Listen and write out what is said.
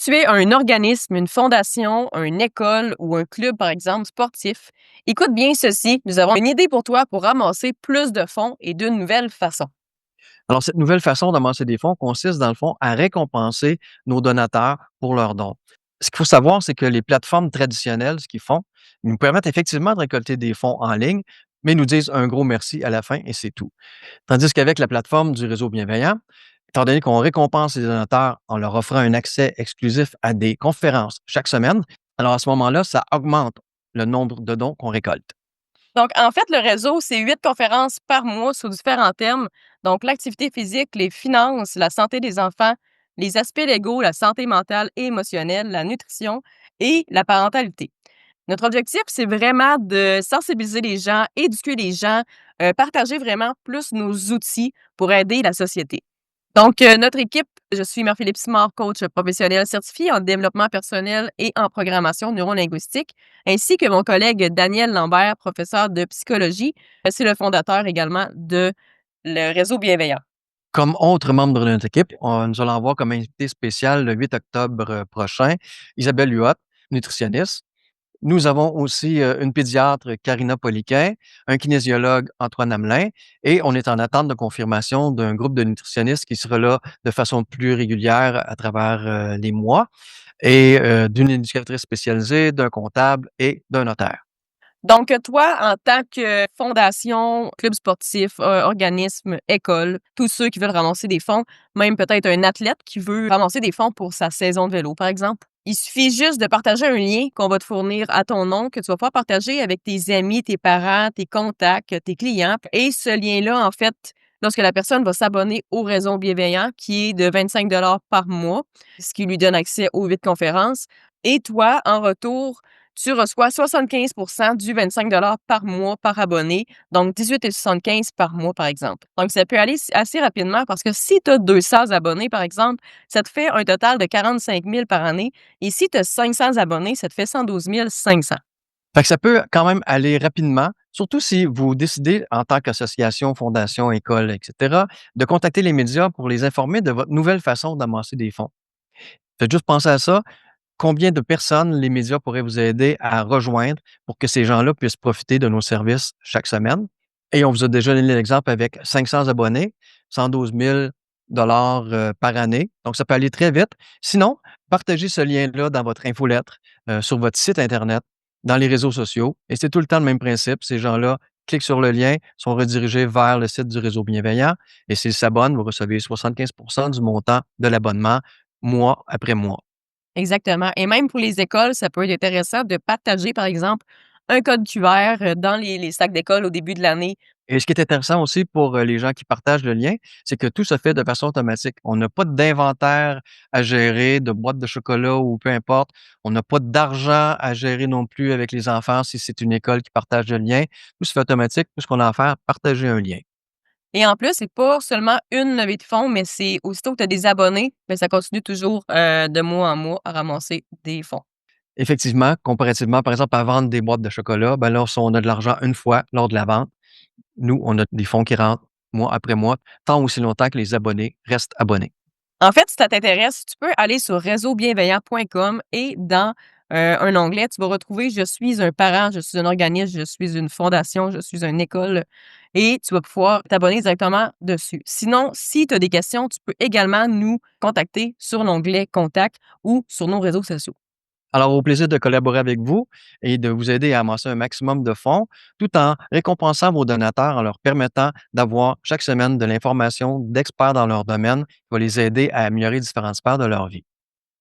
Tu es un organisme, une fondation, une école ou un club, par exemple, sportif, écoute bien ceci. Nous avons une idée pour toi pour ramasser plus de fonds et d'une nouvelle façon. Alors, cette nouvelle façon d'amasser des fonds consiste, dans le fond, à récompenser nos donateurs pour leurs dons. Ce qu'il faut savoir, c'est que les plateformes traditionnelles, ce qu'ils font, nous permettent effectivement de récolter des fonds en ligne, mais nous disent un gros merci à la fin et c'est tout. Tandis qu'avec la plateforme du réseau bienveillant, étant donné qu'on récompense les donateurs en leur offrant un accès exclusif à des conférences chaque semaine, alors à ce moment-là, ça augmente le nombre de dons qu'on récolte. Donc, en fait, le réseau, c'est 8 conférences par mois sous différents thèmes. Donc, l'activité physique, les finances, la santé des enfants, les aspects légaux, la santé mentale et émotionnelle, la nutrition et la parentalité. Notre objectif, c'est vraiment de sensibiliser les gens, éduquer les gens, partager vraiment plus nos outils pour aider la société. Donc, notre équipe, je suis Mère-Philippe Simard, coach professionnel certifié en développement personnel et en programmation neurolinguistique, ainsi que mon collègue Daniel Lambert, professeur de psychologie. C'est le fondateur également de le réseau bienveillant. Comme autre membre de notre équipe, nous allons avoir comme invité spécial le 8 octobre prochain Isabelle Huot, nutritionniste. Nous avons aussi une pédiatre, Karina Poliquin, un kinésiologue, Antoine Hamelin, et on est en attente de confirmation d'un groupe de nutritionnistes qui sera là de façon plus régulière à travers les mois, et d'une éducatrice spécialisée, d'un comptable et d'un notaire. Donc, toi, en tant que fondation, club sportif, organisme, école, tous ceux qui veulent ramasser des fonds, même peut-être un athlète qui veut ramasser des fonds pour sa saison de vélo, par exemple. Il suffit juste de partager un lien qu'on va te fournir à ton nom, que tu vas pouvoir partager avec tes amis, tes parents, tes contacts, tes clients. Et ce lien-là, en fait, lorsque la personne va s'abonner au réseau bienveillant, qui est de 25 $ par mois, ce qui lui donne accès aux 8 conférences, et toi, en retour, tu reçois 75 du 25 $ par mois par abonné, donc 18,75 par mois, par exemple. Donc, ça peut aller assez rapidement parce que si tu as 200 abonnés, par exemple, ça te fait un total de 45 000 par année. Et si tu as 500 abonnés, ça te fait 112 500. Fait que ça peut quand même aller rapidement, surtout si vous décidez, en tant qu'association, fondation, école, et cetera, de contacter les médias pour les informer de votre nouvelle façon d'amasser des fonds. Faites juste penser à ça. Combien de personnes les médias pourraient vous aider à rejoindre pour que ces gens-là puissent profiter de nos services chaque semaine? Et on vous a déjà donné l'exemple avec 500 abonnés, 112 000 par année. Donc, ça peut aller très vite. Sinon, partagez ce lien-là dans votre infolettre, sur votre site Internet, dans les réseaux sociaux. Et c'est tout le temps le même principe. Ces gens-là cliquent sur le lien, sont redirigés vers le site du réseau bienveillant. Et s'ils s'abonnent, vous recevez 75 du montant de l'abonnement mois après mois. Exactement. Et même pour les écoles, ça peut être intéressant de partager, par exemple, un code QR dans les sacs d'école au début de l'année. Et ce qui est intéressant aussi pour, les gens qui partagent le lien, c'est que tout se fait de façon automatique. On n'a pas d'inventaire à gérer, de boîtes de chocolat ou peu importe. On n'a pas d'argent à gérer non plus avec les enfants si c'est une école qui partage le lien. Tout se fait automatique. Tout ce qu'on a à faire, partager un lien. Et en plus, c'est pas seulement une levée de fonds, mais c'est aussitôt que tu as des abonnés, ben ça continue toujours, de mois en mois à ramasser des fonds. Effectivement, comparativement, par exemple, à vendre des boîtes de chocolat, ben là, si on a de l'argent une fois lors de la vente, nous, on a des fonds qui rentrent mois après mois, tant aussi longtemps que les abonnés restent abonnés. En fait, si ça t'intéresse, tu peux aller sur réseaubienveillant.com et dans, un onglet, tu vas retrouver «Je suis un parent», «Je suis un organisme», «Je suis une fondation», «Je suis une école» et tu vas pouvoir t'abonner directement dessus. Sinon, si tu as des questions, tu peux également nous contacter sur l'onglet «Contact» ou sur nos réseaux sociaux. Alors, au plaisir de collaborer avec vous et de vous aider à amasser un maximum de fonds, tout en récompensant vos donateurs en leur permettant d'avoir chaque semaine de l'information d'experts dans leur domaine qui va les aider à améliorer différentes sphères de leur vie.